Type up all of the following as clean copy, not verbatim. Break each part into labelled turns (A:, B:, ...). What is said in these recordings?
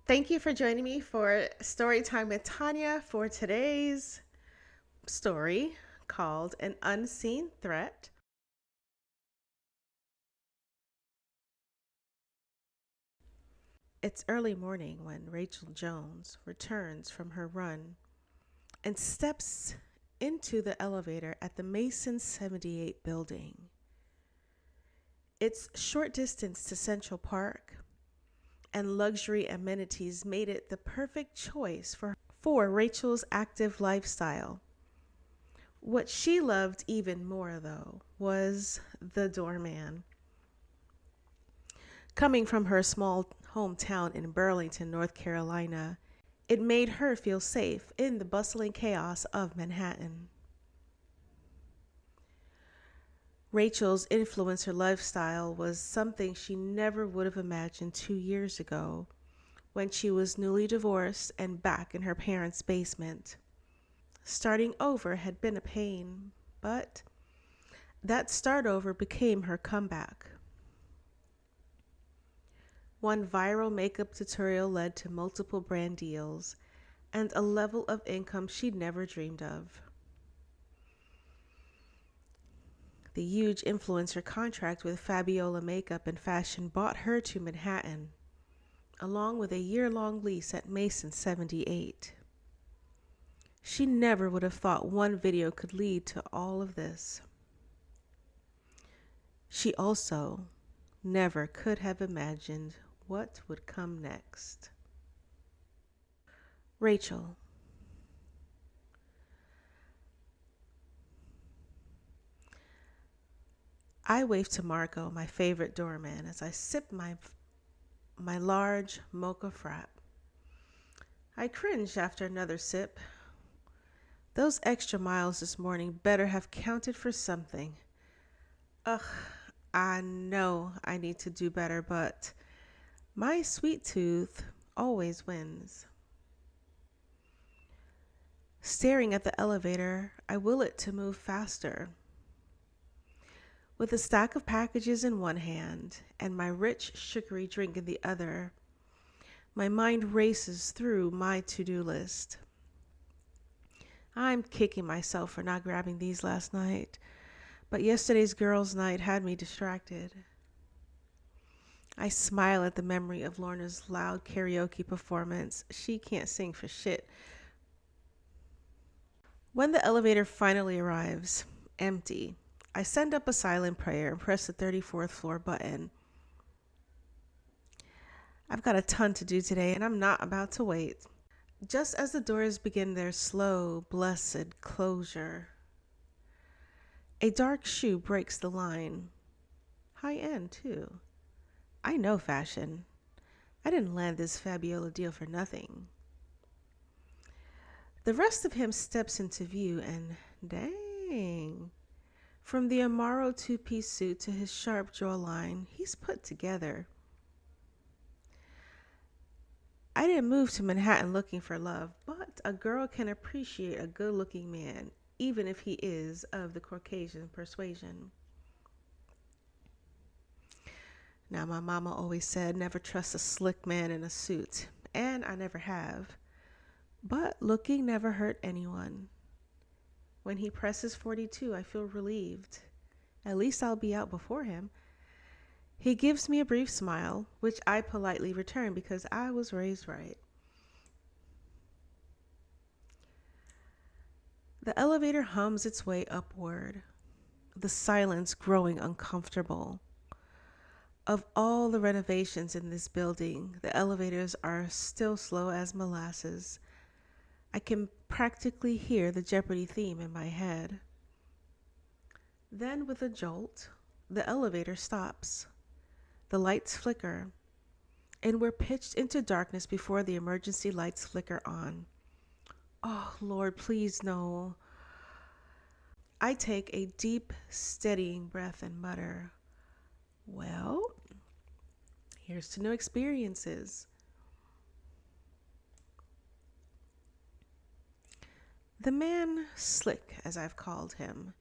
A: Thank you for joining me for Story Time with Tanya for today's story called An Unseen Threat. It's early morning when Rachel Jones returns from her run and steps into the elevator at the Mason 78 building. Its short distance to Central Park and luxury amenities made it the perfect choice for Rachel's active lifestyle. What she loved even more, though, was the doorman. Coming from her small hometown in Burlington, North Carolina, it made her feel safe in the bustling chaos of Manhattan. Rachel's influencer lifestyle was something she never would have imagined 2 years ago when she was newly divorced and back in her parents' basement. Starting over had been a pain, but that start over became her comeback. One viral makeup tutorial led to multiple brand deals and a level of income she'd never dreamed of. The huge influencer contract with Fabiola Makeup and Fashion brought her to Manhattan, along with a year-long lease at Mason 78. She never would have thought one video could lead to all of this. She also never could have imagined what would come next. Rachel. I wave to Marco, my favorite doorman, as I sip my large mocha frap. I cringe after another sip. Those extra miles this morning better have counted for something. Ugh, I know I need to do better, but my sweet tooth always wins. Staring at the elevator, I will it to move faster. With a stack of packages in one hand and my rich, sugary drink in the other, my mind races through my to-do list. I'm kicking myself for not grabbing these last night, but yesterday's girls' night had me distracted. I smile at the memory of Lorna's loud karaoke performance. She can't sing for shit. When the elevator finally arrives, empty, I send up a silent prayer and press the 34th floor button. I've got a ton to do today, and I'm not about to wait. Just as the doors begin their slow, blessed closure, a dark shoe breaks the line. High end, too. I know fashion. I didn't land this Fabiola deal for nothing. The rest of him steps into view, and dang. From the Amaro two-piece suit to his sharp jawline, he's put together. I didn't move to Manhattan looking for love, but a girl can appreciate a good-looking man, even if he is of the Caucasian persuasion. Now, my mama always said never trust a slick man in a suit, and I never have. But looking never hurt anyone. When he presses 42, I feel relieved. At least I'll be out before him. He gives me a brief smile, which I politely return because I was raised right. The elevator hums its way upward, the silence growing uncomfortable. Of all the renovations in this building, the elevators are still slow as molasses. I can practically hear the Jeopardy theme in my head. Then, with a jolt, the elevator stops. The lights flicker, and we're pitched into darkness before the emergency lights flicker on. Oh, Lord, please no. I take a deep, steadying breath and mutter, well, here's to new experiences. The man, Slick, as I've called him,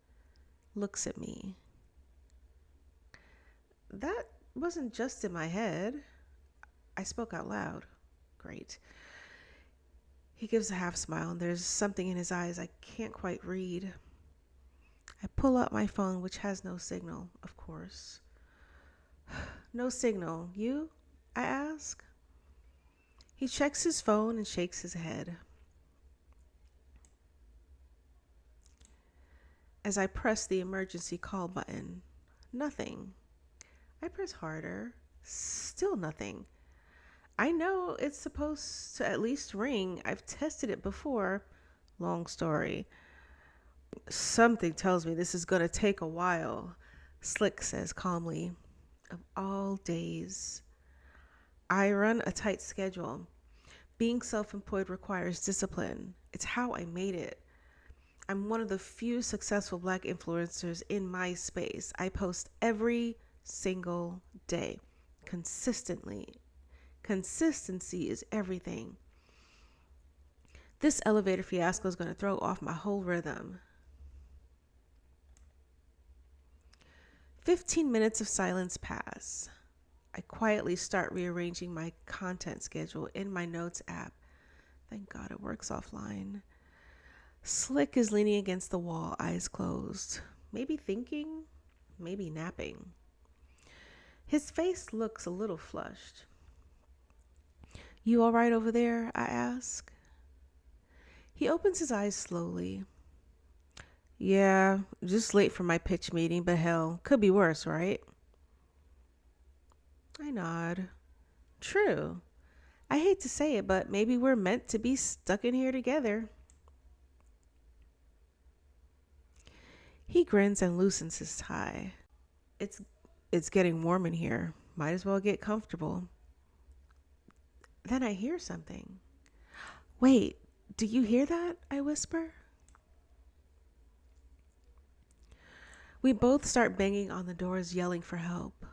A: looks at me. That wasn't just in my head. I spoke out loud. Great. He gives a half smile, and there's something in his eyes I can't quite read. I pull out my phone, which has no signal, of course. No signal. You? I ask. He checks his phone and shakes his head. As I press the emergency call button, nothing. I press harder. Still nothing. I know it's supposed to at least ring. I've tested it before. Long story. Something tells me this is going to take a while, Slick says calmly. Of all days. I run a tight schedule. Being self-employed requires discipline. It's how I made it. I'm one of the few successful Black influencers in my space. I post every single day, consistently. Consistency is everything. This elevator fiasco is going to throw off my whole rhythm. 15 minutes of silence pass. I quietly start rearranging my content schedule in my notes app. Thank God it works offline. Slick is leaning against the wall, eyes closed. Maybe thinking, maybe napping. His face looks a little flushed. You all right over there? I ask. He opens his eyes slowly. Yeah, just late for my pitch meeting, but hell, could be worse, right? I nod. True. I hate to say it, but maybe we're meant to be stuck in here together. He grins and loosens his tie. It's getting warm in here. Might as well get comfortable. Then I hear something. Wait, do you hear that? I whisper. We both start banging on the doors, yelling for help.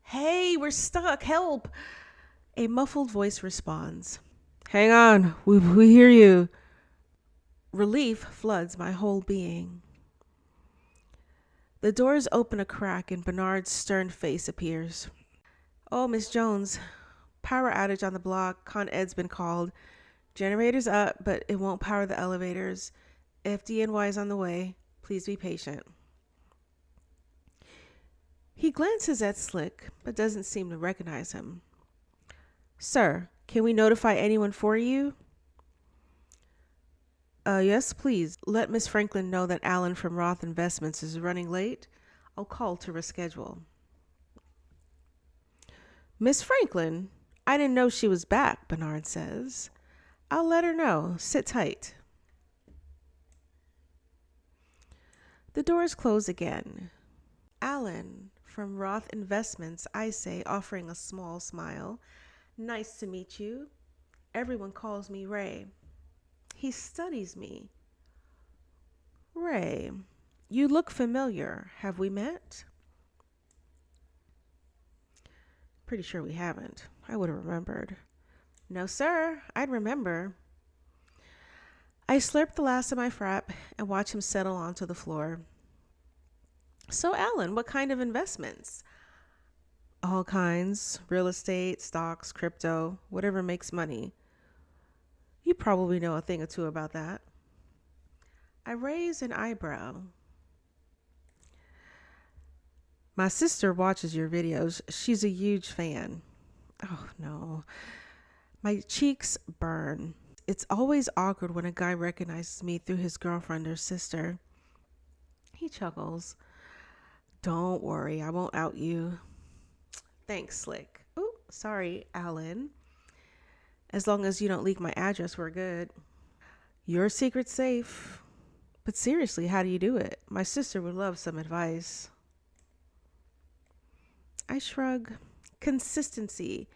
A: Hey, we're stuck. Help! A muffled voice responds. Hang on. We hear you. Relief floods my whole being. The doors open a crack and Bernard's stern face appears. Oh, Miss Jones. Power outage on the block. Con Ed's been called. Generator's up, but it won't power the elevators. FDNY is on the way. Please be patient. He glances at Slick, but doesn't seem to recognize him. Sir, can we notify anyone for you? Yes, please. Let Miss Franklin know that Alan from Roth Investments is running late. I'll call to reschedule. Miss Franklin? I didn't know she was back, Bernard says. I'll let her know. Sit tight. The doors close again. Alan from Roth Investments, I say, offering a small smile. Nice to meet you. Everyone calls me Ray. He studies me. Ray, you look familiar. Have we met? Pretty sure we haven't. I would have remembered. No, sir. I'd remember. I slurp the last of my frap and watch him settle onto the floor. So, Alan, what kind of investments? All kinds. Real estate, stocks, crypto, whatever makes money. You probably know a thing or two about that. I raise an eyebrow. My sister watches your videos. She's a huge fan. Oh, no. My cheeks burn. It's always awkward when a guy recognizes me through his girlfriend or sister. He chuckles. Don't worry, I won't out you. Thanks, Slick. Oh, sorry, Alan. As long as you don't leak my address, we're good. Your secret's safe. But seriously, how do you do it? My sister would love some advice. I shrug. Consistency.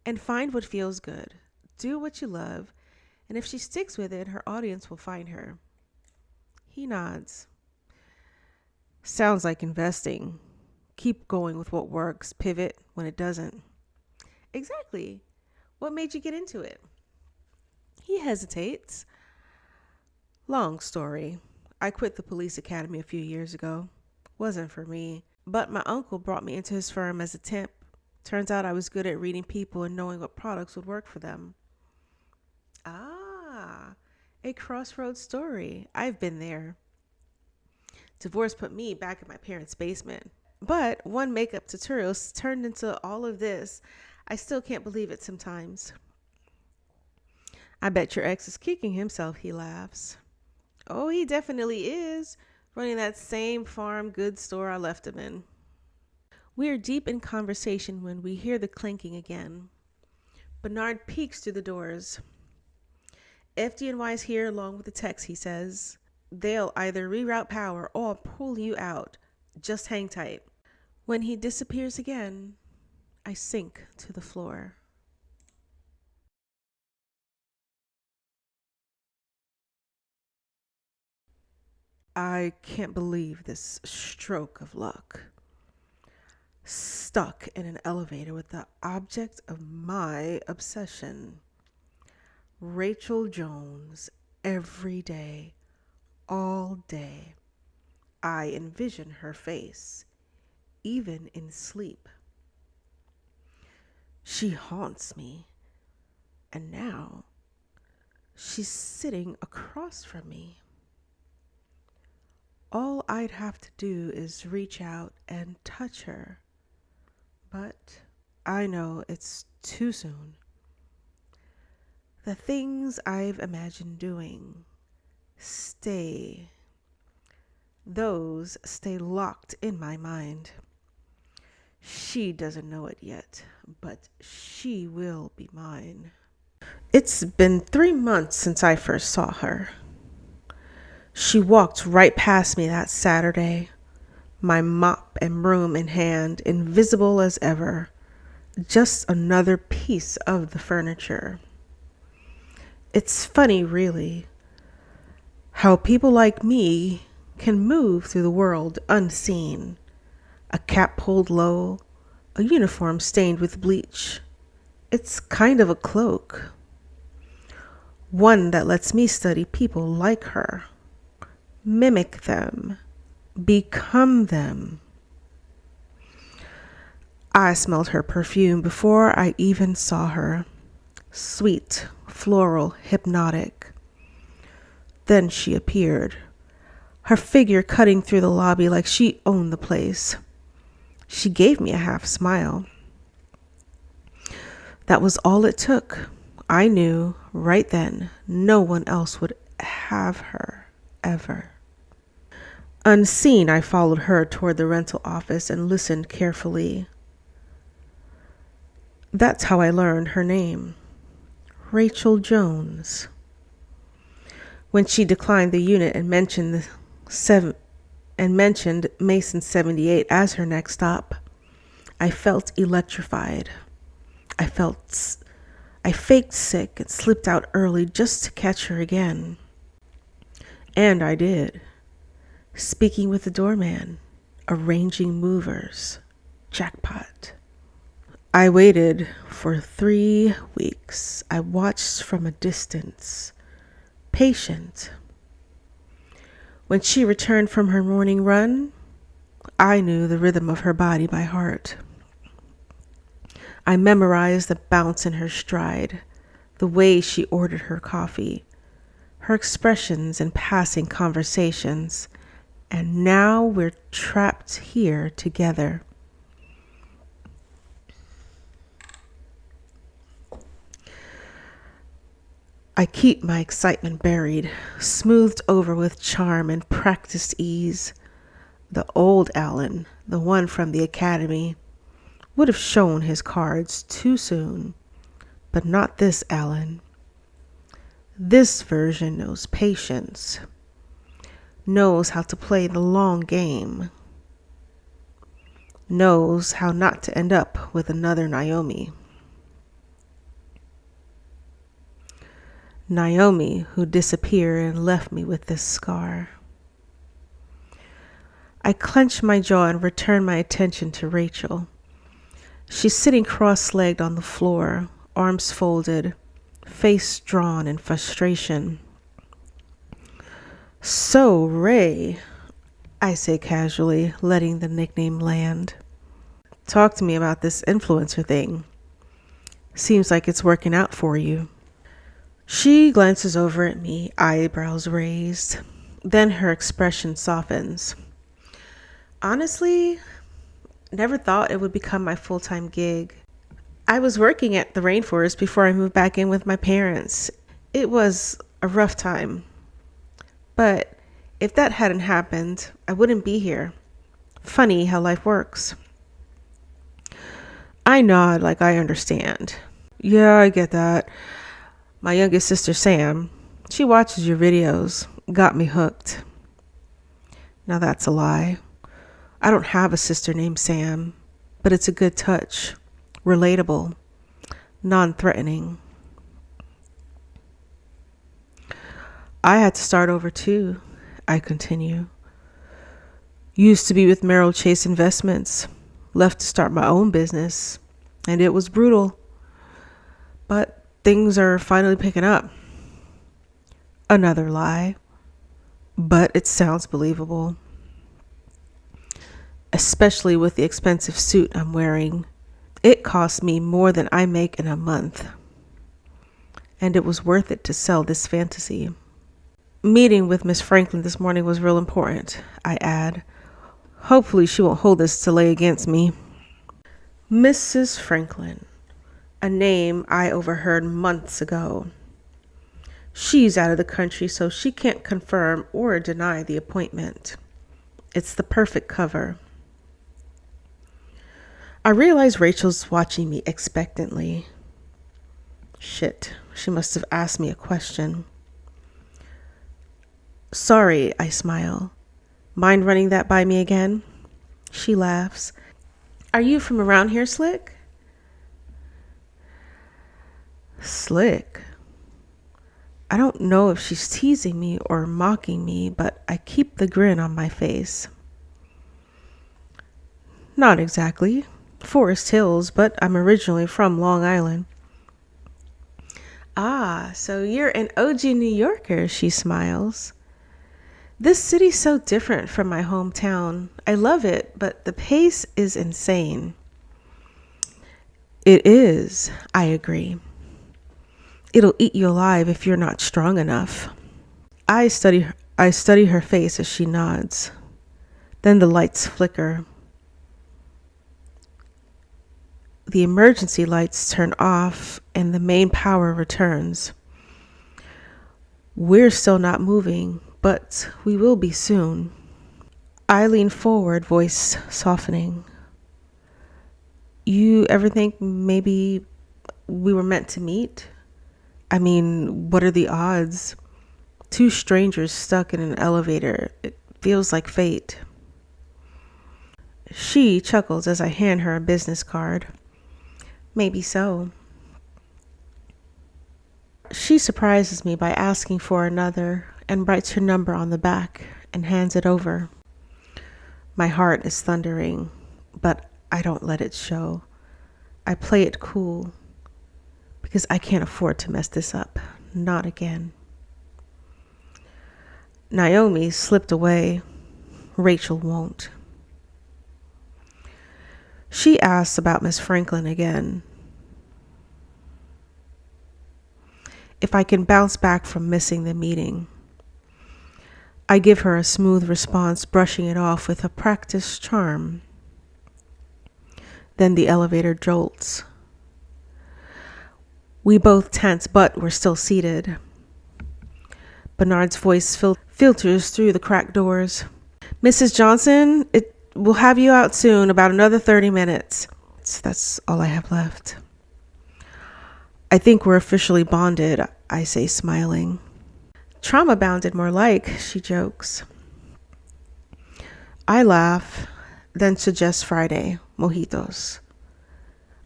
A: And find what feels good. Do what you love. And if she sticks with it, her audience will find her. He nods. Sounds like investing. Keep going with what works. Pivot when it doesn't. Exactly. What made you get into it? He hesitates. Long story. I quit the police academy a few years ago. Wasn't for me. But my uncle brought me into his firm as a temp. Turns out I was good at reading people and knowing what products would work for them. Ah, a crossroads story. I've been there. Divorce put me back in my parents' basement. But one makeup tutorial turned into all of this. I still can't believe it sometimes. I bet your ex is kicking himself, he laughs. Oh, he definitely is, running that same farm goods store I left him in. We are deep in conversation when we hear the clinking again. Bernard peeks through the doors. FDNY's here along with the techs, he says. They'll either reroute power or pull you out. Just hang tight. When he disappears again, I sink to the floor. I can't believe this stroke of luck. Stuck in an elevator with the object of my obsession. Rachel Jones, every day, all day. I envision her face, even in sleep. She haunts me, and now she's sitting across from me. All I'd have to do is reach out and touch her, but I know it's too soon. The things I've imagined doing stay, those stay locked in my mind. She doesn't know it yet, but she will be mine. It's been 3 months since I first saw her. She walked right past me that Saturday, my mop and broom in hand, invisible as ever, just another piece of the furniture. It's funny, really, how people like me can move through the world unseen. A cap pulled low, a uniform stained with bleach. It's kind of a cloak. One that lets me study people like her, mimic them, become them. I smelled her perfume before I even saw her. Sweet, floral, hypnotic. Then she appeared, her figure cutting through the lobby like she owned the place. She gave me a half smile. That was all it took. I knew right then no one else would have her, ever. Unseen, I followed her toward the rental office and listened carefully. That's how I learned her name, Rachel Jones. When she declined the unit and mentioned Mason 78 as her next stop, I felt electrified. I faked sick and slipped out early just to catch her again. And I did. Speaking with the doorman, arranging movers. Jackpot. I waited for 3 weeks. I watched from a distance, patient. When she returned from her morning run, I knew the rhythm of her body by heart. I memorized the bounce in her stride, the way she ordered her coffee, her expressions in passing conversations, and now we're trapped here together. I keep my excitement buried, smoothed over with charm and practiced ease. The old Alan, the one from the academy, would have shown his cards too soon, but not this Alan. This version knows patience, knows how to play the long game, knows how not to end up with another Naomi. Naomi, who disappeared and left me with this scar. I clenched my jaw and returned my attention to Rachel. She's sitting cross-legged on the floor, arms folded, face drawn in frustration. So, Ray, I say casually, letting the nickname land. Talk to me about this influencer thing. Seems like it's working out for you. She glances over at me, eyebrows raised. Then her expression softens. Honestly, never thought it would become my full-time gig. I was working at the rainforest before I moved back in with my parents. It was a rough time. But if that hadn't happened, I wouldn't be here. Funny how life works. I nod like I understand. Yeah, I get that. My youngest sister, Sam, she watches your videos. Got me hooked. Now that's a lie. I don't have a sister named Sam, but it's a good touch. Relatable. Non-threatening. I had to start over too, I continue. Used to be with Merrill Chase Investments. Left to start my own business. And it was brutal. But things are finally picking up. Another lie. But it sounds believable. Especially with the expensive suit I'm wearing. It cost me more than I make in a month. And it was worth it to sell this fantasy. Meeting with Miss Franklin this morning was real important, I add. Hopefully she won't hold this delay against me. Mrs. Franklin, a name I overheard months ago. She's out of the country, so she can't confirm or deny the appointment. It's the perfect cover. I realize Rachel's watching me expectantly. Shit, she must have asked me a question. Sorry, I smile. Mind running that by me again? She laughs. Are you from around here, Slick? Slick? I don't know if she's teasing me or mocking me, but I keep the grin on my face. Not exactly. Forest Hills, but I'm originally from Long Island. Ah, so you're an OG New Yorker, she smiles. This city's so different from my hometown. I love it, but the pace is insane. It is, I agree. It'll eat you alive if you're not strong enough. I study her face as she nods. Then the lights flicker. The emergency lights turn off and the main power returns. We're still not moving, but we will be soon. I lean forward, voice softening. You ever think maybe we were meant to meet? I mean, what are the odds? Two strangers stuck in an elevator. It feels like fate. She chuckles as I hand her a business card. Maybe so. She surprises me by asking for another and writes her number on the back and hands it over. My heart is thundering, but I don't let it show. I play it cool because I can't afford to mess this up. Not again. Naomi slipped away. Rachel won't. She asks about Miss Franklin again. If I can bounce back from missing the meeting. I give her a smooth response, brushing it off with a practiced charm. Then the elevator jolts. We both tense, but we're still seated. Bernard's voice filters through the cracked doors. Mrs. Johnson, we'll have you out soon, about another 30 minutes. That's all I have left. I think we're officially bonded, I say, smiling. Trauma bounded more like, she jokes. I laugh, then suggest Friday, mojitos.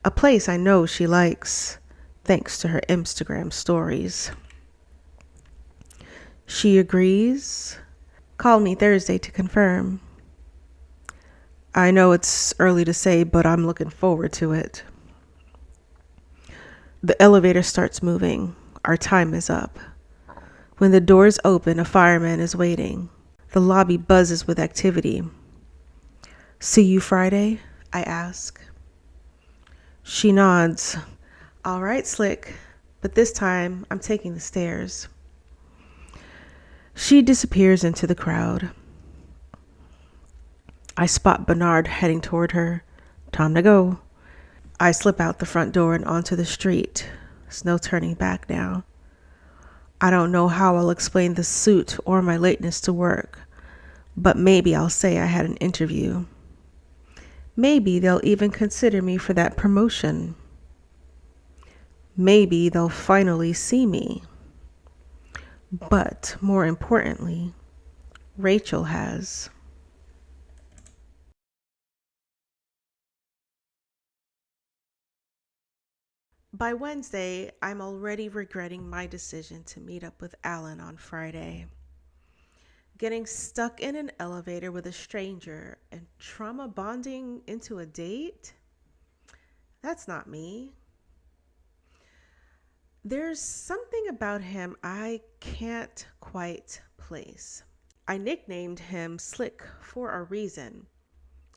A: A place I know she likes, thanks to her Instagram stories. She agrees. Call me Thursday to confirm. I know it's early to say, but I'm looking forward to it. The elevator starts moving. Our time is up. When the doors open, a fireman is waiting. The lobby buzzes with activity. See you Friday? I ask. She nods. All right, Slick. but this time I'm taking the stairs. She disappears into the crowd. I spot Bernard heading toward her. Time to go. I slip out the front door and onto the street. There's no turning back now. I don't know how I'll explain the suit or my lateness to work, but maybe I'll say I had an interview. Maybe they'll even consider me for that promotion. Maybe they'll finally see me. But more importantly, Rachel has. By Wednesday, I'm already regretting my decision to meet up with Alan on Friday. Getting stuck in an elevator with a stranger and trauma bonding into a date? That's not me. There's something about him I can't quite place. I nicknamed him Slick for a reason.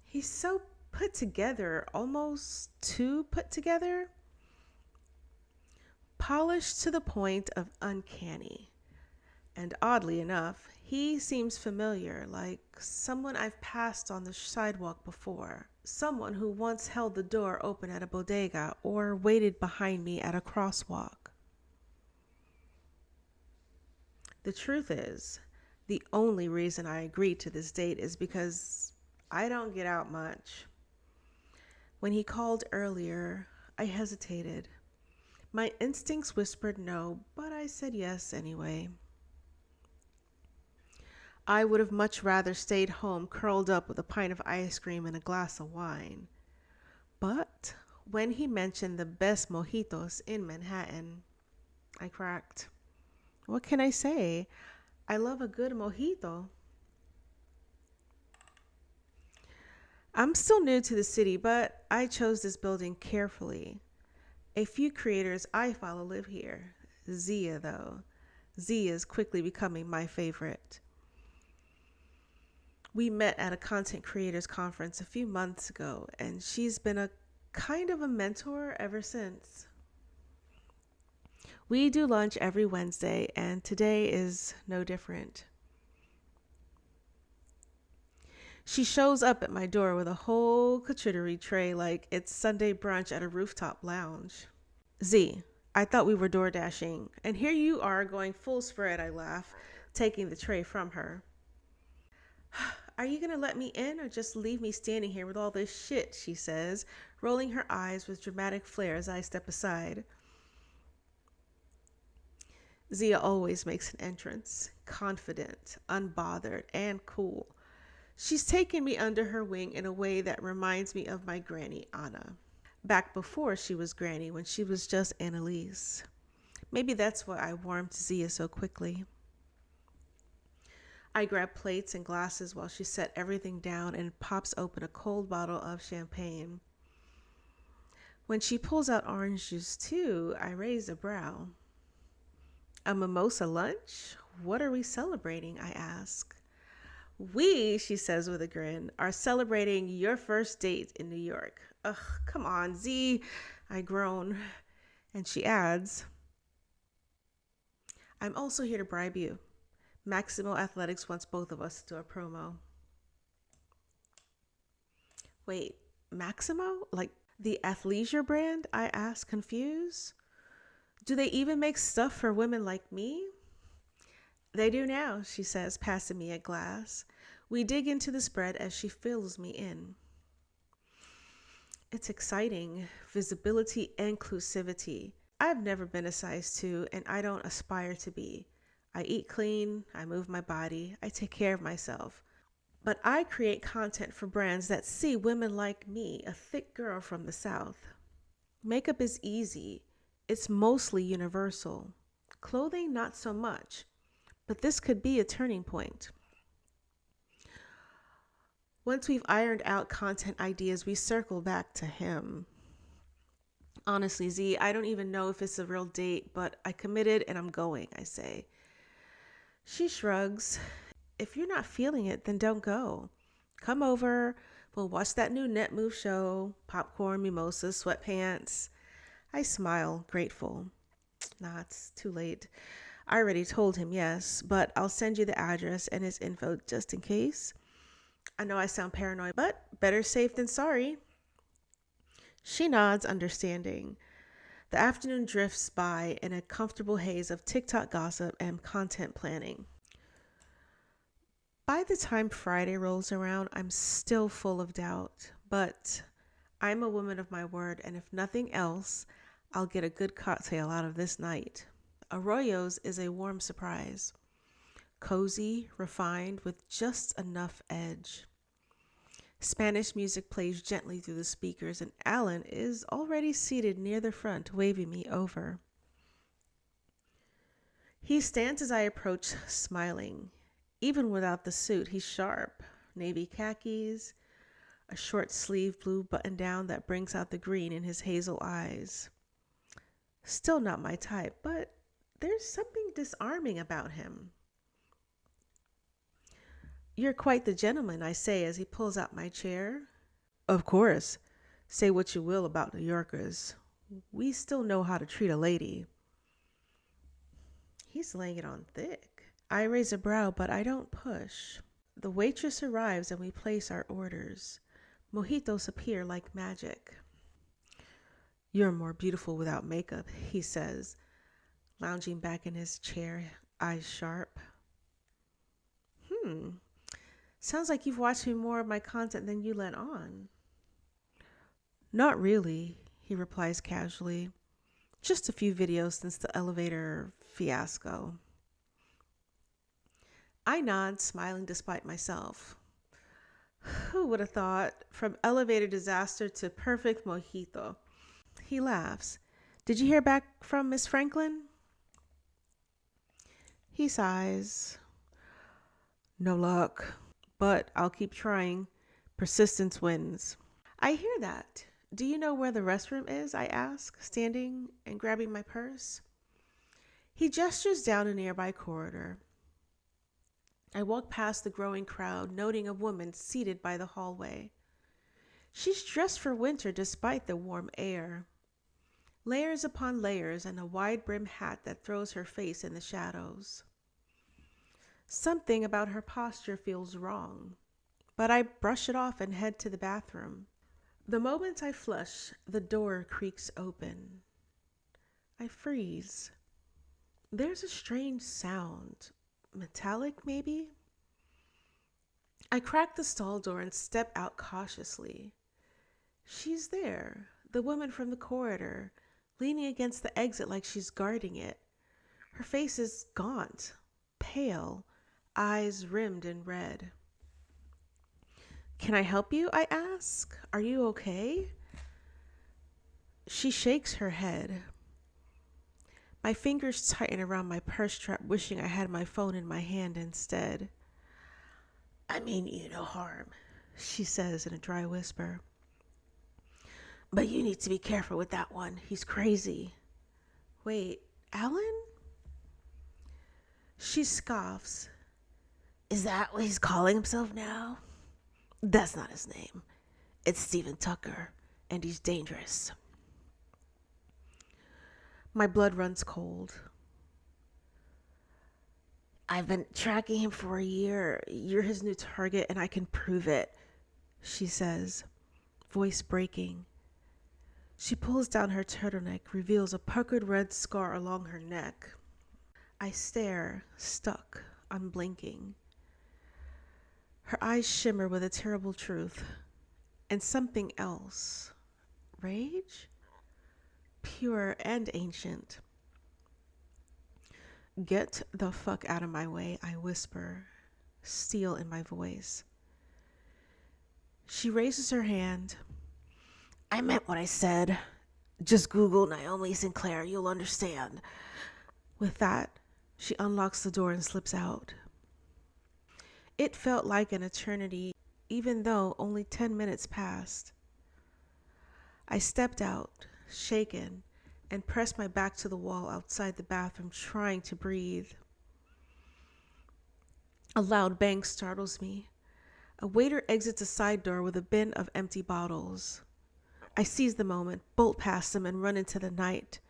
A: He's so put together, almost too put together. Polished to the point of uncanny. And oddly enough, he seems familiar, like someone I've passed on the sidewalk before. Someone who once held the door open at a bodega or waited behind me at a crosswalk. The truth is, the only reason I agreed to this date is because I don't get out much. When he called earlier, I hesitated. My instincts whispered no, but I said yes anyway. I would have much rather stayed home curled up with a pint of ice cream and a glass of wine. But when he mentioned the best mojitos in Manhattan, I cracked. What can I say? I love a good mojito. I'm still new to the city, but I chose this building carefully. A few creators I follow live here. Zia, though. Zia is quickly becoming my favorite. We met at a content creators conference a few months ago, and she's been a kind of a mentor ever since. We do lunch every Wednesday, and today is no different. She shows up at my door with a whole charcuterie tray like it's Sunday brunch at a rooftop lounge. Z, I thought we were door dashing, and here you are going full spread, I laugh, taking the tray from her. Are you going to let me in or just leave me standing here with all this shit, she says, rolling her eyes with dramatic flair as I step aside. Zia always makes an entrance, confident, unbothered, and cool. She's taken me under her wing in a way that reminds me of my granny, Anna. Back before she was granny, when she was just Annalise. Maybe that's why I warmed to Zia so quickly. I grab plates and glasses while she set everything down and pops open a cold bottle of champagne. When she pulls out orange juice too, I raise a brow. A mimosa lunch? What are we celebrating? I ask. We, she says with a grin, are celebrating your first date in New York. Ugh, come on, Z, I groan. And she adds, I'm also here to bribe you. Maximo Athletics wants both of us to do a promo. Wait, Maximo? Like the athleisure brand? I ask, confused. Do they even make stuff for women like me? They do now, she says, passing me a glass. We dig into the spread as she fills me in. It's exciting. Visibility, inclusivity. I've never been a size 2, and I don't aspire to be. I eat clean, I move my body, I take care of myself. But I create content for brands that see women like me, a thick girl from the South. Makeup is easy. It's mostly universal. Clothing, not so much. But this could be a turning point. Once we've ironed out content ideas, we circle back to him. Honestly, Z, I don't even know if it's a real date, but I committed and I'm going, I say. She shrugs. If you're not feeling it, then don't go. Come over. We'll watch that new Net Move show. Popcorn, mimosas, sweatpants. I smile, grateful. Nah, it's too late. I already told him yes, but I'll send you the address and his info just in case. I know I sound paranoid, but better safe than sorry. She nods, understanding. The afternoon drifts by in a comfortable haze of TikTok gossip and content planning. By the time Friday rolls around, I'm still full of doubt, but I'm a woman of my word, and if nothing else, I'll get a good cocktail out of this night. Arroyo's is a warm surprise, cozy, refined, with just enough edge. Spanish music plays gently through the speakers, and Alan is already seated near the front, waving me over. He stands as I approach, smiling. Even without the suit, he's sharp. Navy khakis, a short sleeve blue button down that brings out the green in his hazel eyes. Still not my type, but there's something disarming about him. You're quite the gentleman, I say as he pulls out my chair. Of course, say what you will about New Yorkers. We still know how to treat a lady. He's laying it on thick. I raise a brow, but I don't push. The waitress arrives and we place our orders. Mojitos appear like magic. You're more beautiful without makeup, he says, lounging back in his chair, eyes sharp. Sounds like you've watched me more of my content than you let on. Not really, he replies casually. Just a few videos since the elevator fiasco. I nod, smiling despite myself. Who would have thought? From elevator disaster to perfect mojito. He laughs. Did you hear back from Miss Franklin? He sighs. No luck. But I'll keep trying. Persistence wins. I hear that. Do you know where the restroom is? I ask, standing and grabbing my purse. He gestures down a nearby corridor. I walk past the growing crowd, noting a woman seated by the hallway. She's dressed for winter despite the warm air. Layers upon layers and a wide-brimmed hat that throws her face in the shadows. Something about her posture feels wrong, but I brush it off and head to the bathroom. The moment I flush, the door creaks open. I freeze. There's a strange sound. Metallic, maybe? I crack the stall door and step out cautiously. She's there, the woman from the corridor, leaning against the exit like she's guarding it. Her face is gaunt, pale, eyes rimmed in red. Can I help you? I ask. Are you okay? She shakes her head. My fingers tighten around my purse strap, wishing I had my phone in my hand instead. I mean you no harm, she says in a dry whisper. But you need to be careful with that one. He's crazy. Wait, Alan? She scoffs. Is that what he's calling himself now? That's not his name. It's Stephen Tucker, and he's dangerous. My blood runs cold. I've been tracking him for a year. You're his new target, and I can prove it, she says, voice breaking. She pulls down her turtleneck, reveals a puckered red scar along her neck. I stare, stuck, unblinking. Her eyes shimmer with a terrible truth. And something else. Rage? Pure and ancient. Get the fuck out of my way, I whisper, steel in my voice. She raises her hand. I meant what I said. Just Google Naomi Sinclair, you'll understand. With that, she unlocks the door and slips out. It felt like an eternity, even though only 10 minutes passed. I stepped out, shaken, and pressed my back to the wall outside the bathroom, trying to breathe. A loud bang startles me. A waiter exits a side door with a bin of empty bottles. I seize the moment, bolt past them, and run into the night.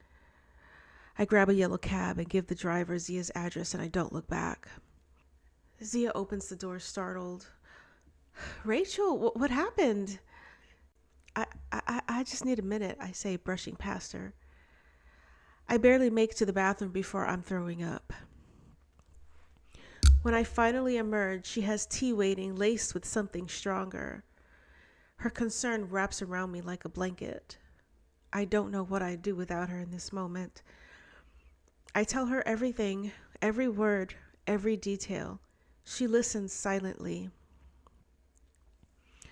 A: I grab a yellow cab and give the driver Zia's address, and I don't look back. Zia opens the door, startled. Rachel, what happened? I just need a minute, I say, brushing past her. I barely make it to the bathroom before I'm throwing up. When I finally emerge, she has tea waiting, laced with something stronger. Her concern wraps around me like a blanket. I don't know what I'd do without her in this moment. I tell her everything, every word, every detail. She listens silently.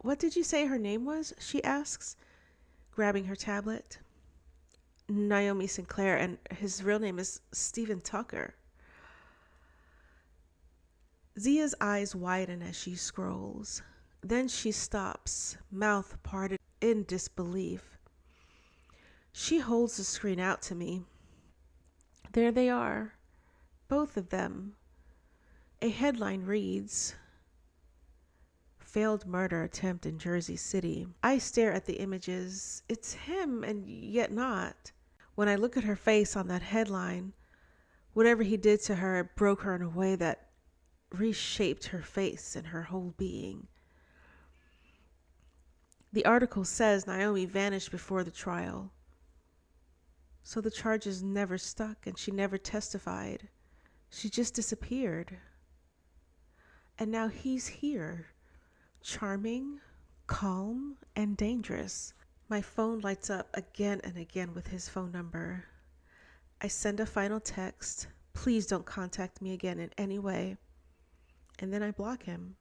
A: What did you say her name was? She asks, grabbing her tablet. Naomi Sinclair, and his real name is Stephen Tucker. Zia's eyes widen as she scrolls. Then she stops, mouth parted in disbelief. She holds the screen out to me. There they are, both of them. A headline reads, Failed Murder Attempt in Jersey City. I stare at the images. It's him, and yet not. When I look at her face on that headline, whatever he did to her, it broke her in a way that reshaped her face and her whole being. The article says Naomi vanished before the trial. So the charges never stuck and she never testified. She just disappeared. And now he's here, charming, calm, and dangerous. My phone lights up again and again with his phone number. I send a final text. Please don't contact me again in any way. And then I block him.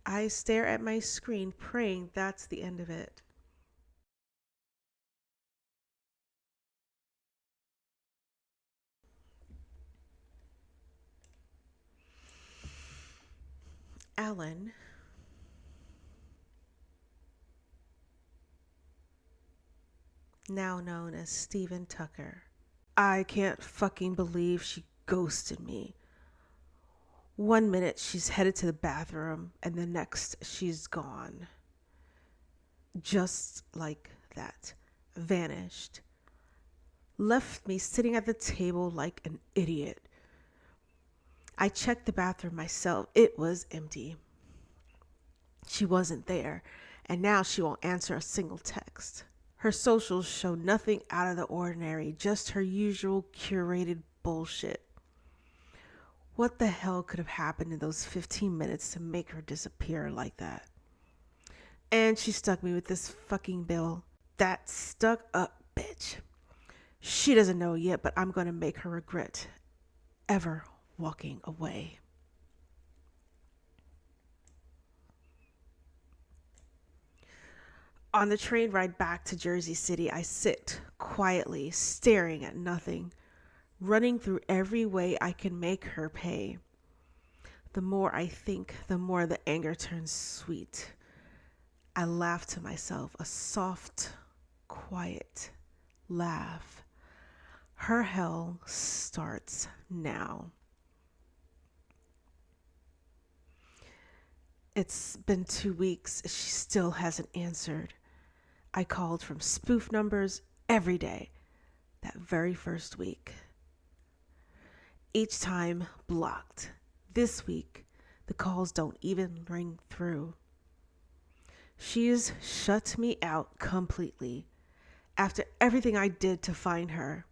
A: I stare at my screen, praying that's the end of it. Alan, now known as Stephen Tucker. I can't fucking believe she ghosted me. 1 minute she's headed to the bathroom, and the next she's gone. Just like that. Vanished. Left me sitting at the table like an idiot. I checked the bathroom myself. It was empty. She wasn't there, and now she won't answer a single text. Her socials show nothing out of the ordinary, just her usual curated bullshit. What the hell could have happened in those 15 minutes to make her disappear like that? And she stuck me with this fucking bill. That stuck up bitch. She doesn't know yet, but I'm going to make her regret ever walking away. On the train ride back to Jersey City, I sit quietly, staring at nothing, running through every way I can make her pay. The more I think, the more the anger turns sweet. I laugh to myself, a soft, quiet laugh. Her hell starts now. It's been 2 weeks. She still hasn't answered. I called from spoof numbers every day that very first week. Each time blocked. This week, the calls don't even ring through. She's shut me out completely. After everything I did to find her,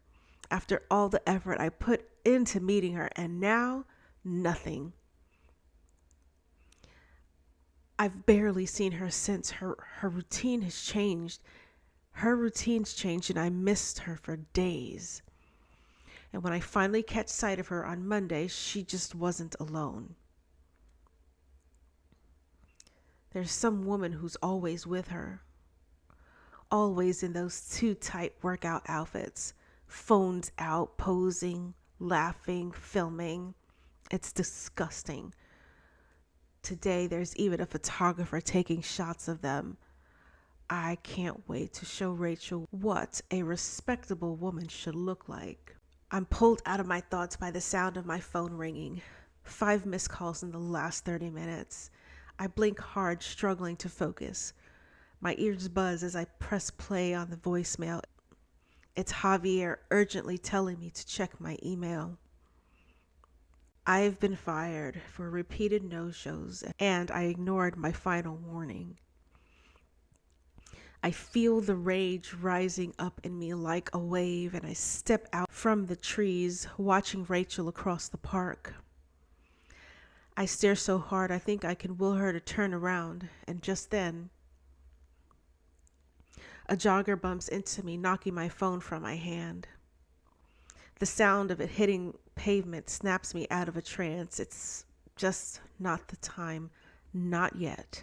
A: after all the effort I put into meeting her, and now nothing. I've barely seen her since. Her routine has changed. Her routine's changed, and I missed her for days. And when I finally catch sight of her on Monday, she just wasn't alone. There's some woman who's always with her. Always in those too tight workout outfits. Phones out, posing, laughing, filming. It's disgusting. Today, there's even a photographer taking shots of them. I can't wait to show Rachel what a respectable woman should look like. I'm pulled out of my thoughts by the sound of my phone ringing. 5 missed calls in the last 30 minutes. I blink hard, struggling to focus. My ears buzz as I press play on the voicemail. It's Javier urgently telling me to check my email. I've been fired for repeated no-shows, and I ignored my final warning. I feel the rage rising up in me like a wave, and I step out from the trees, watching Rachel across the park. I stare so hard I think I can will her to turn around, and just then, a jogger bumps into me, knocking my phone from my hand. The sound of it hitting pavement snaps me out of a trance. It's just not the time. Not yet.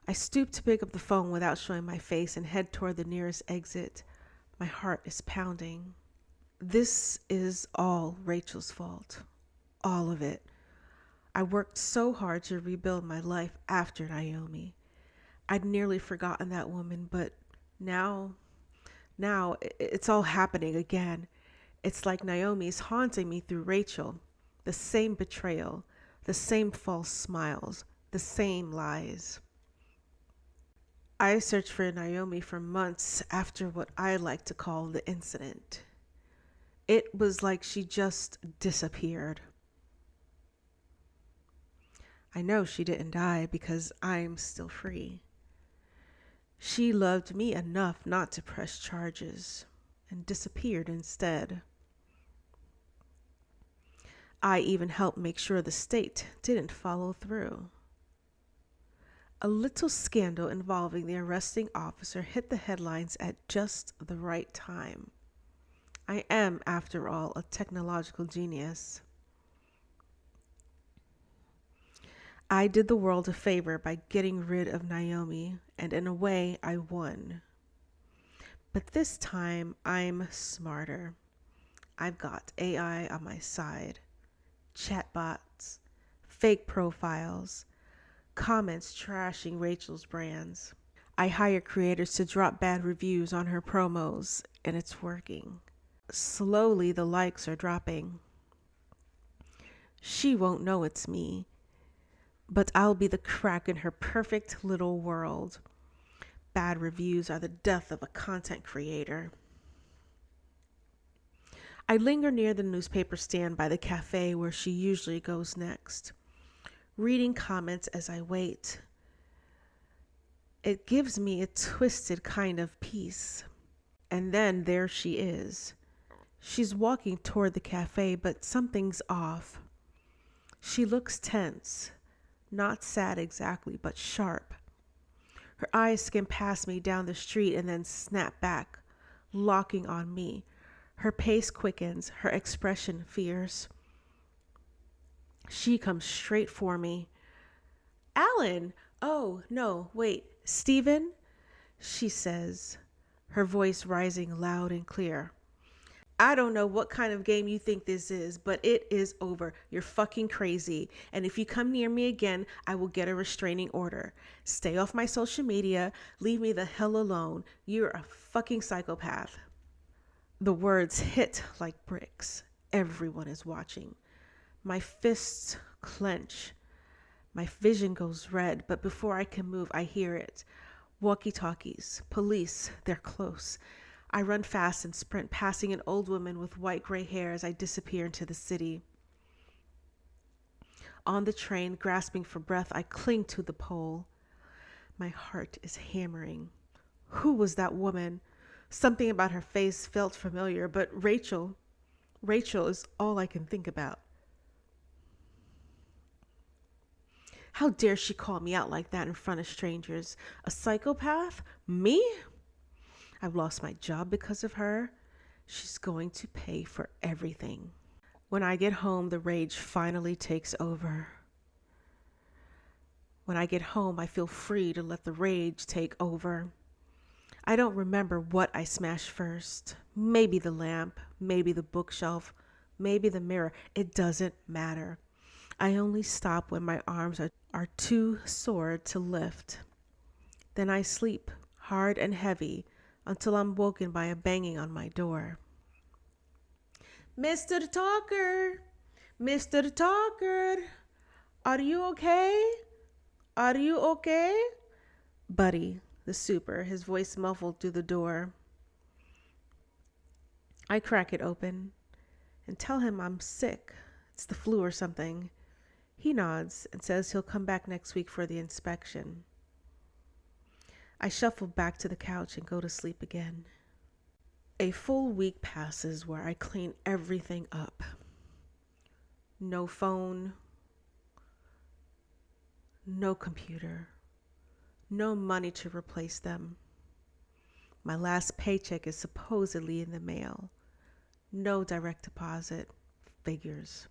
A: I stoop to pick up the phone without showing my face and head toward the nearest exit. My heart is pounding. This is all Rachel's fault. All of it. I worked so hard to rebuild my life after Naomi. I'd nearly forgotten that woman, but now it's all happening again. It's like Naomi's haunting me through Rachel. The same betrayal, the same false smiles, the same lies. I searched for Naomi for months after what I like to call the incident. It was like she just disappeared. I know she didn't die because I'm still free. She loved me enough not to press charges and disappeared instead. I even helped make sure the state didn't follow through. A little scandal involving the arresting officer hit the headlines at just the right time. I am, after all, a technological genius. I did the world a favor by getting rid of Naomi, and in a way, I won. But this time, I'm smarter. I've got AI on my side, chatbots, fake profiles, comments trashing Rachel's brands. I hire creators to drop bad reviews on her promos, and it's working. Slowly, the likes are dropping. She won't know it's me, but I'll be the crack in her perfect little world. Bad reviews are the death of a content creator. I linger near the newspaper stand by the cafe where she usually goes next, reading comments as I wait. It gives me a twisted kind of peace. And then there she is. She's walking toward the cafe, but something's off. She looks tense, not sad exactly, but sharp. Her eyes skim past me down the street and then snap back, locking on me. Her pace quickens, her expression fierce. She comes straight for me. Alan! Oh, no, wait, Stephen? She says, her voice rising loud and clear. I don't know what kind of game you think this is, but it is over. You're fucking crazy. And if you come near me again, I will get a restraining order. Stay off my social media. Leave me the hell alone. You're a fucking psychopath. The words hit like bricks. Everyone is watching. My fists clench. My vision goes red, but before I can move, I hear it. Walkie-talkies, police, they're close. I run fast and sprint, passing an old woman with white gray hair as I disappear into the city. On the train, grasping for breath, I cling to the pole. My heart is hammering. Who was that woman? Something about her face felt familiar, but Rachel is all I can think about. How dare she call me out like that in front of strangers? A psychopath? Me? I've lost my job because of her. She's going to pay for everything. When I get home, the rage finally takes over. When I get home, I feel free to let the rage take over. I don't remember what I smashed first. Maybe the lamp, maybe the bookshelf, maybe the mirror. It doesn't matter. I only stop when my arms are too sore to lift. Then I sleep, hard and heavy, until I'm woken by a banging on my door. Mr. Talker! Mr. Talker! Are you okay? Are you okay? Buddy, the super, his voice muffled through the door. I crack it open and tell him I'm sick. It's the flu or something. He nods and says he'll come back next week for the inspection. I shuffle back to the couch and go to sleep again. A full week passes where I clean everything up. No phone, no computer, no money to replace them. My last paycheck is supposedly in the mail. No direct deposit. Figures.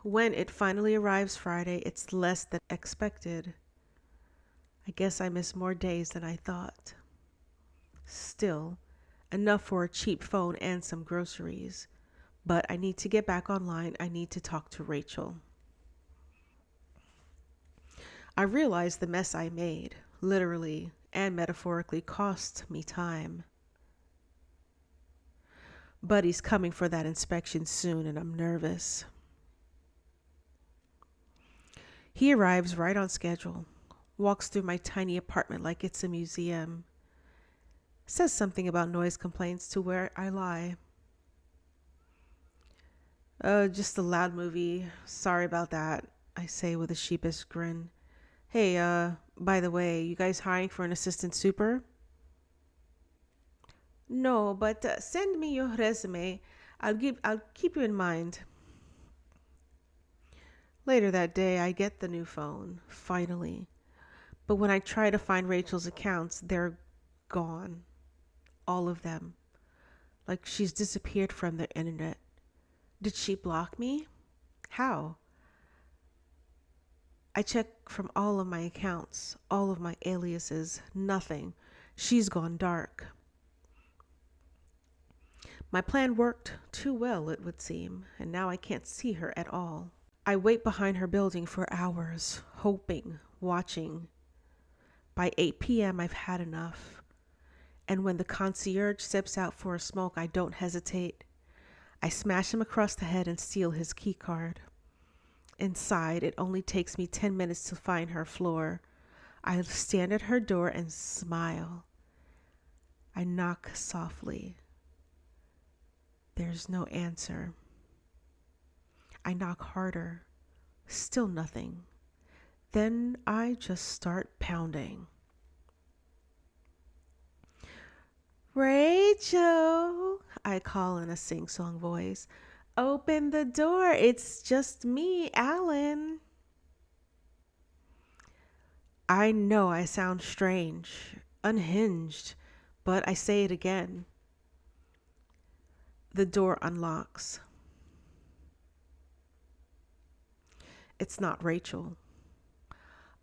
A: When it finally arrives Friday, it's less than expected. I guess I miss more days than I thought. Still, enough for a cheap phone and some groceries. But I need to get back online. I need to talk to Rachel. I realize the mess I made, literally and metaphorically, cost me time. Buddy's coming for that inspection soon, and I'm nervous. He arrives right on schedule, walks through my tiny apartment like it's a museum, says something about noise complaints to where I lie. Just a loud movie. Sorry about that, I say with a sheepish grin. Hey, by the way, you guys hiring for an assistant super? No, but send me your resume. I'll keep you in mind. Later that day, I get the new phone, finally. But when I try to find Rachel's accounts, they're gone. All of them. Like she's disappeared from the internet. Did she block me? How? I check from all of my accounts, all of my aliases, nothing. She's gone dark. My plan worked too well, it would seem, and now I can't see her at all. I wait behind her building for hours, hoping, watching. By 8 p.m., I've had enough. And when the concierge steps out for a smoke, I don't hesitate. I smash him across the head and steal his key card. Inside, it only takes me 10 minutes to find her floor. I stand at her door and smile. I knock softly. There's no answer. I knock harder. Still nothing. Then I just start pounding. Rachel, I call in a sing-song voice. Open the door. It's just me, Alan. I know I sound strange, unhinged, but I say it again. The door unlocks. It's not Rachel.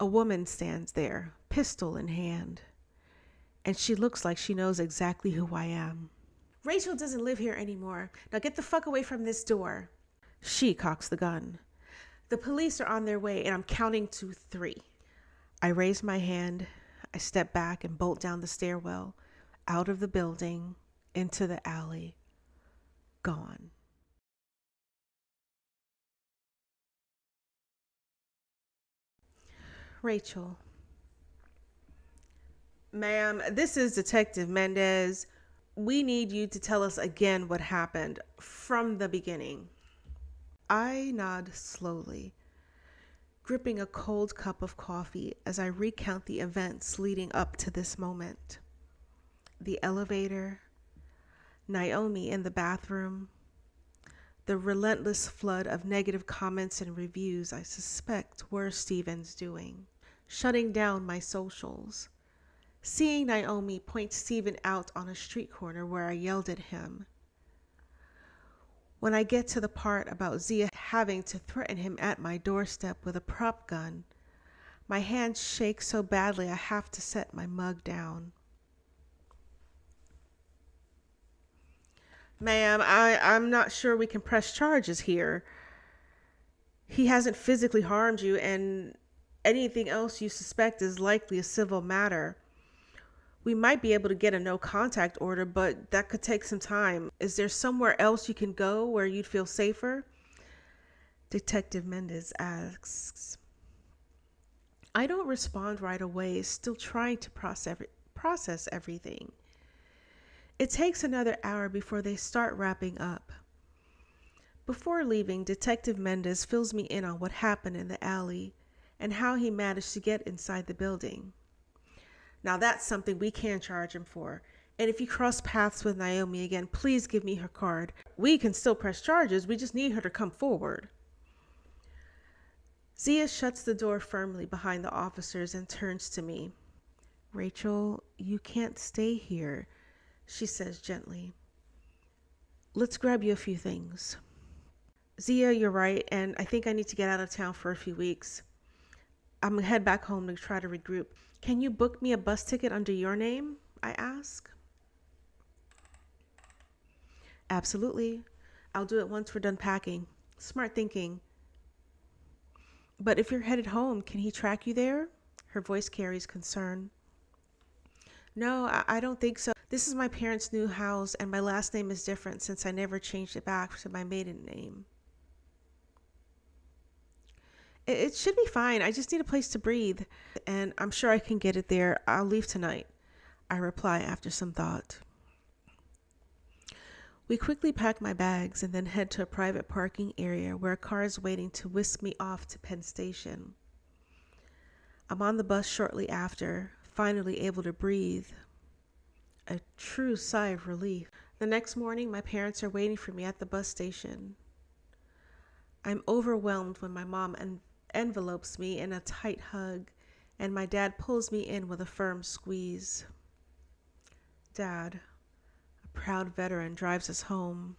A: A woman stands there, pistol in hand, and she looks like she knows exactly who I am. Rachel doesn't live here anymore. Now get the fuck away from this door. She cocks the gun. The police are on their way, and I'm counting to 3. I raise my hand. I step back and bolt down the stairwell, out of the building, into the alley. Gone. Rachel. Ma'am, this is Detective Mendez. We need you to tell us again what happened from the beginning. I nod slowly, gripping a cold cup of coffee as I recount the events leading up to this moment. The elevator, Naomi in the bathroom, the relentless flood of negative comments and reviews I suspect were Steven's doing, shutting down my socials. Seeing Naomi point Steven out on a street corner where I yelled at him. When I get to the part about Zia having to threaten him at my doorstep with a prop gun, my hands shake so badly I have to set my mug down. Ma'am, I'm not sure we can press charges here. He hasn't physically harmed you, and anything else you suspect is likely a civil matter. We might be able to get a no contact order, but that could take some time. Is there somewhere else you can go where you'd feel safer? Detective Mendez asks. I don't respond right away, still trying to process everything. It takes another hour before they start wrapping up. Before leaving, Detective Mendez fills me in on what happened in the alley and how he managed to get inside the building. Now that's something we can charge him for. And if you cross paths with Naomi again, please give me her card. We can still press charges, we just need her to come forward. Zia shuts the door firmly behind the officers and turns to me. Rachel, you can't stay here, she says gently. Let's grab you a few things. Zia, you're right, and I think I need to get out of town for a few weeks. I'm gonna head back home to try to regroup. Can you book me a bus ticket under your name? I ask. Absolutely. I'll do it once we're done packing. Smart thinking. But if you're headed home, can he track you there? Her voice carries concern. No, I don't think so. This is my parents' new house, and my last name is different since I never changed it back to my maiden name. It should be fine. I just need a place to breathe, and I'm sure I can get it there. I'll leave tonight, I reply after some thought. We quickly pack my bags and then head to a private parking area where a car is waiting to whisk me off to Penn Station. I'm on the bus shortly after, finally able to breathe. A true sigh of relief. The next morning, my parents are waiting for me at the bus station. I'm overwhelmed when my mom envelopes me in a tight hug, and my dad pulls me in with a firm squeeze. Dad, a proud veteran, drives us home,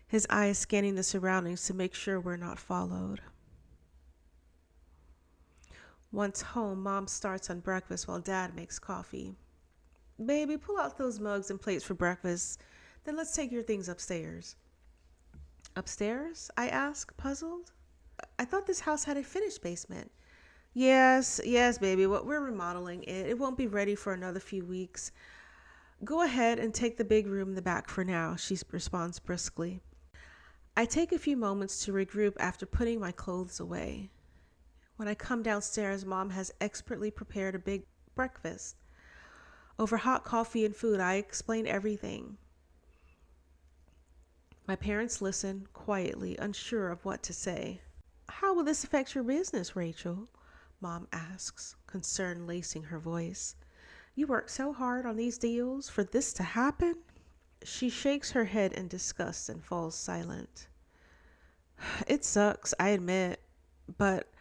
A: his eyes scanning the surroundings to make sure we're not followed. Once home, Mom starts on breakfast while Dad makes coffee. Baby, pull out those mugs and plates for breakfast. Then let's take your things upstairs. Upstairs? I ask, puzzled. I thought this house had a finished basement. Yes, baby. We're remodeling it. It won't be ready for another few weeks. Go ahead and take the big room in the back for now, she responds briskly. I take a few moments to regroup after putting my clothes away. When I come downstairs, Mom has expertly prepared a big breakfast. Over hot coffee and food, I explain everything. My parents listen, quietly, unsure of what to say. How will this affect your business, Rachel? Mom asks, concern lacing her voice. You worked so hard on these deals for this to happen? She shakes her head in disgust and falls silent. It sucks, I admit, but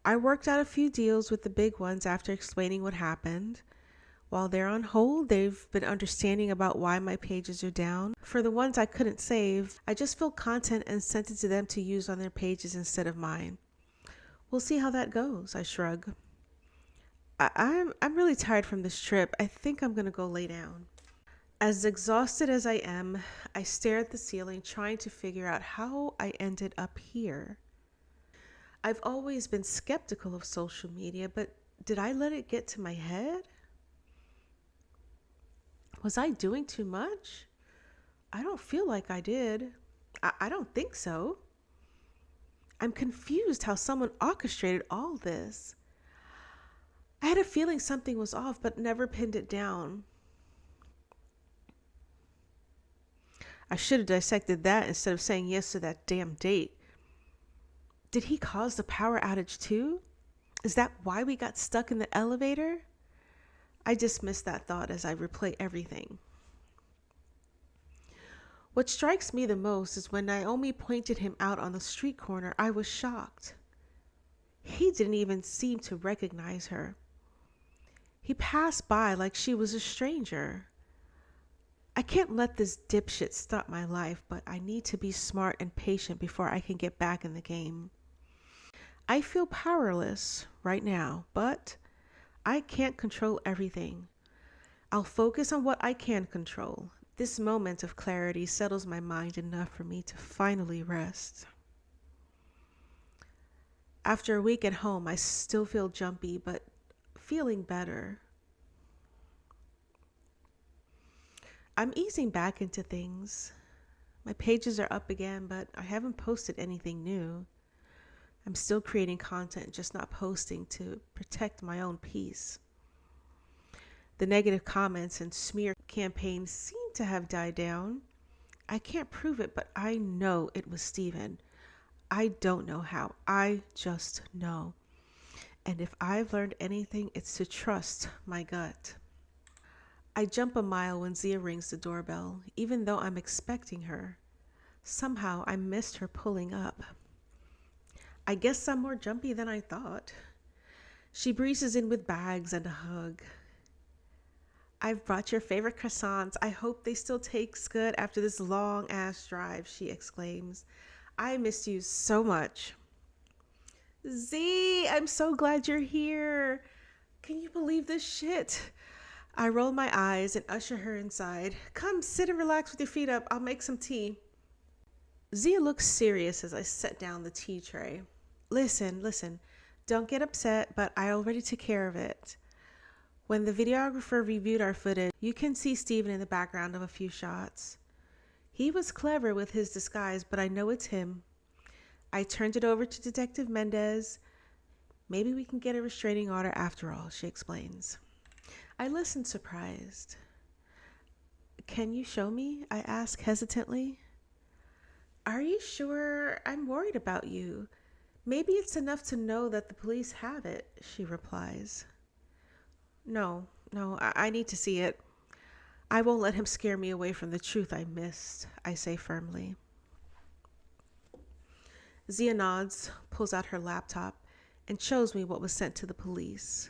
A: I worked out a few deals with the big ones after explaining what happened. While they're on hold, they've been understanding about why my pages are down. For the ones I couldn't save, I just filled content and sent it to them to use on their pages instead of mine. We'll see how that goes, I shrug. I'm really tired from this trip. I think I'm gonna go lay down. As exhausted as I am, I stare at the ceiling trying to figure out how I ended up here. I've always been skeptical of social media, but did I let it get to my head? Was I doing too much? I don't feel like I did. I don't think so. I'm confused how someone orchestrated all this. I had a feeling something was off, but never pinned it down. I should have dissected that instead of saying yes to that damn date. Did he cause the power outage too? Is that why we got stuck in the elevator? I dismiss that thought as I replay everything. What strikes me the most is when Naomi pointed him out on the street corner, I was shocked. He didn't even seem to recognize her. He passed by like she was a stranger. I can't let this dipshit stop my life, but I need to be smart and patient before I can get back in the game. I feel powerless right now, but I can't control everything. I'll focus on what I can control. This moment of clarity settles my mind enough for me to finally rest. After a week at home, I still feel jumpy, but feeling better. I'm easing back into things. My pages are up again, but I haven't posted anything new. I'm still creating content, just not posting to protect my own peace. The negative comments and smear campaigns seem to have died down. I can't prove it, but I know it was Steven. I don't know how. I just know. And if I've learned anything, it's to trust my gut. I jump a mile when Zia rings the doorbell, even though I'm expecting her. Somehow I missed her pulling up. I guess I'm more jumpy than I thought. She breezes in with bags and a hug. I've brought your favorite croissants. I hope they still taste good after this long ass drive, she exclaims. I missed you so much. Z, I'm so glad you're here. Can you believe this shit? I roll my eyes and usher her inside. Come sit and relax with your feet up. I'll make some tea. Zia looks serious as I set down the tea tray. Listen. Don't get upset, but I already took care of it. When the videographer reviewed our footage, you can see Steven in the background of a few shots. He was clever with his disguise, but I know it's him. I turned it over to Detective Mendez. Maybe we can get a restraining order after all, she explains. I listened surprised. Can you show me? I ask hesitantly. Are you sure? I'm worried about you. Maybe it's enough to know that the police have it, she replies. No, I need to see it. I won't let him scare me away from the truth I missed, I say firmly. Zia nods, pulls out her laptop, and shows me what was sent to the police.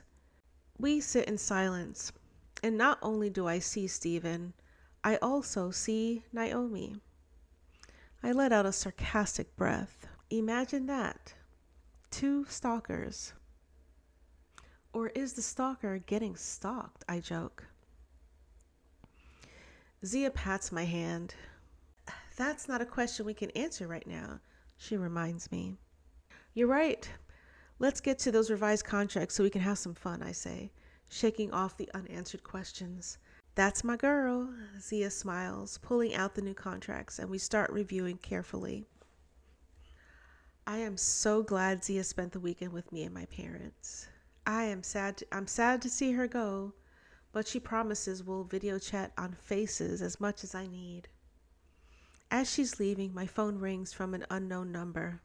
A: We sit in silence, and not only do I see Steven, I also see Naomi. I let out a sarcastic breath. Imagine that. 2 stalkers. Or is the stalker getting stalked? I joke. Zia pats my hand. That's not a question we can answer right now, she reminds me. You're right. Let's get to those revised contracts so we can have some fun, I say, shaking off the unanswered questions. That's my girl, Zia smiles, pulling out the new contracts, and we start reviewing carefully. I am so glad Zia spent the weekend with me and my parents. I'm sad to see her go, but she promises we'll video chat on Faces as much as I need. As she's leaving, my phone rings from an unknown number.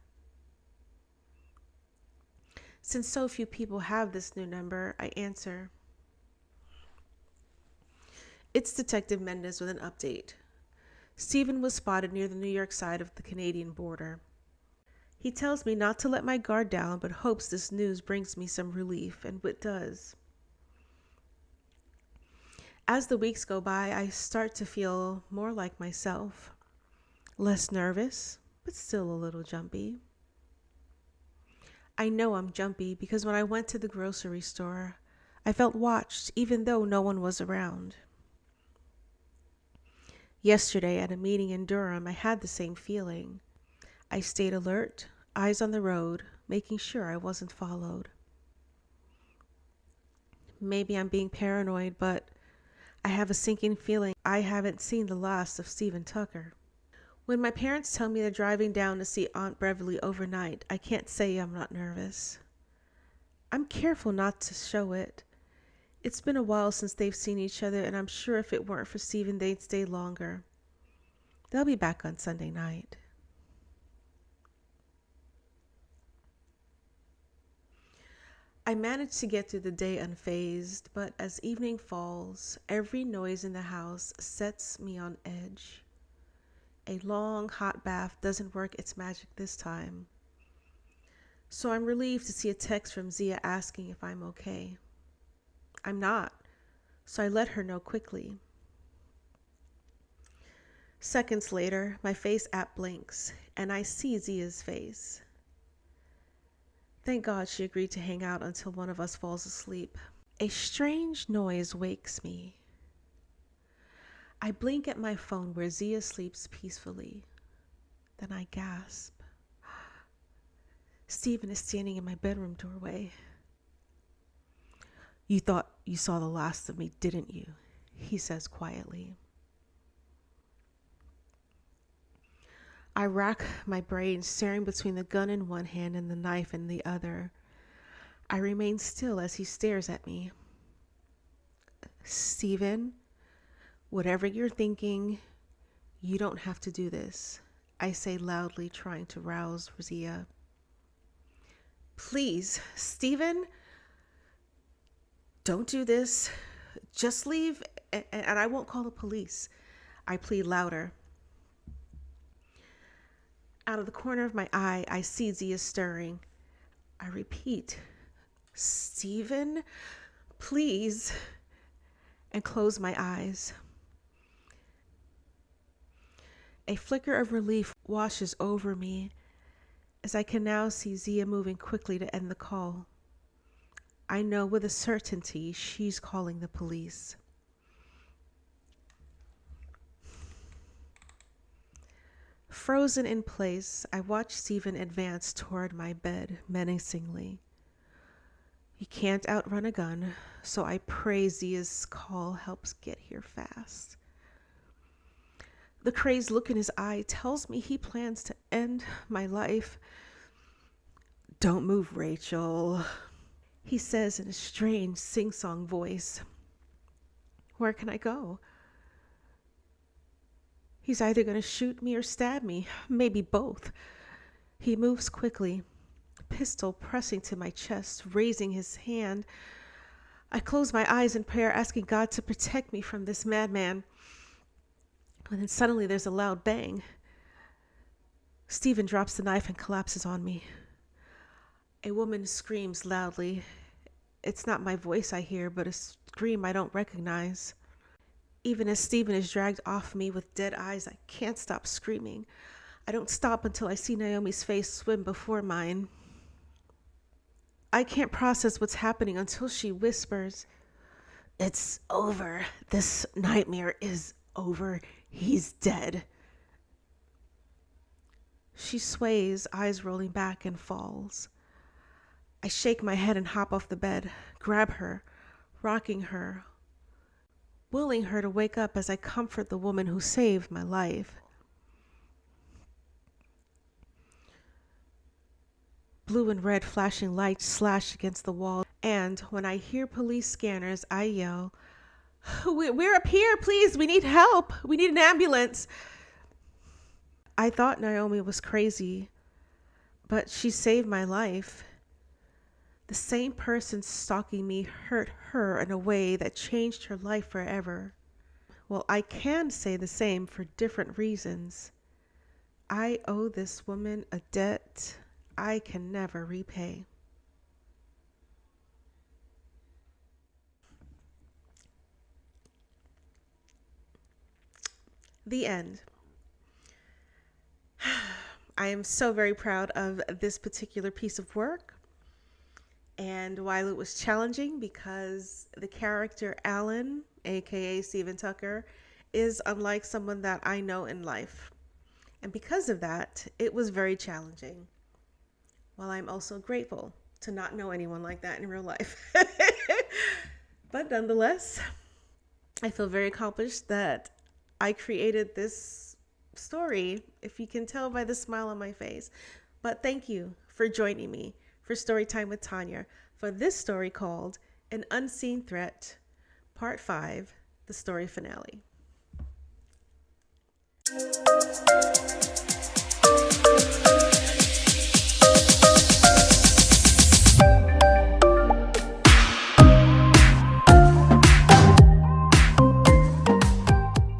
A: Since so few people have this new number, I answer. It's Detective Mendez with an update. Steven was spotted near the New York side of the Canadian border. He tells me not to let my guard down, but hopes this news brings me some relief, and it does. As the weeks go by, I start to feel more like myself. Less nervous, but still a little jumpy. I know I'm jumpy because when I went to the grocery store, I felt watched even though no one was around. Yesterday at a meeting in Durham, I had the same feeling. I stayed alert, eyes on the road, making sure I wasn't followed. Maybe I'm being paranoid, but I have a sinking feeling I haven't seen the last of Steven Tucker. When my parents tell me they're driving down to see Aunt Beverly overnight, I can't say I'm not nervous. I'm careful not to show it. It's been a while since they've seen each other, and I'm sure if it weren't for Steven, they'd stay longer. They'll be back on Sunday night. I manage to get through the day unfazed, but as evening falls, every noise in the house sets me on edge. A long, hot bath doesn't work its magic this time. So I'm relieved to see a text from Zia asking if I'm okay. I'm not, so I let her know quickly. Seconds later, my face app blinks, and I see Zia's face. Thank God she agreed to hang out until one of us falls asleep. A strange noise wakes me. I blink at my phone where Zia sleeps peacefully. Then I gasp. Steven is standing in my bedroom doorway. You thought you saw the last of me, didn't you? He says quietly. I rack my brain, staring between the gun in one hand and the knife in the other. I remain still as he stares at me. Stephen, whatever you're thinking, you don't have to do this, I say loudly, trying to rouse Razia. Please, Stephen, don't do this. Just leave and I won't call the police, I plead louder. Out of the corner of my eye, I see Zia stirring. I repeat, Stephen, please, and close my eyes. A flicker of relief washes over me as I can now see Zia moving quickly to end the call. I know with a certainty she's calling the police. Frozen in place, I watch Stephen advance toward my bed menacingly. He can't outrun a gun, so I pray Zia's call helps get here fast. The crazed look in his eye tells me he plans to end my life. Don't move, Rachel, he says in a strange sing-song voice. Where can I go? He's either going to shoot me or stab me, maybe both. He moves quickly, pistol pressing to my chest, raising his hand. I close my eyes in prayer, asking God to protect me from this madman. And then suddenly there's a loud bang. Stephen drops the knife and collapses on me. A woman screams loudly. It's not my voice I hear, but a scream I don't recognize. Even as Stephen is dragged off me with dead eyes, I can't stop screaming. I don't stop until I see Naomi's face swim before mine. I can't process what's happening until she whispers, "It's over. This nightmare is over. He's dead." She sways, eyes rolling back, and falls. I shake my head and hop off the bed, grab her, rocking her, willing her to wake up as I comfort the woman who saved my life. Blue and red flashing lights slash against the wall, and when I hear police scanners, I yell, We're up here, please, we need help, we need an ambulance." I thought Naomi was crazy, but she saved my life. The same person stalking me hurt her in a way that changed her life forever. Well, I can say the same for different reasons. I owe this woman a debt I can never repay. The end. I am so very proud of this particular piece of work. And while it was challenging because the character Alan, aka Stephen Tucker, is unlike someone that I know in life. And because of that, it was very challenging. While I'm also grateful to not know anyone like that in real life. But nonetheless, I feel very accomplished that I created this story, if you can tell by the smile on my face. But thank you for joining me for Storytime with Tanya for this story called An Unseen Threat, Part 5, the story finale.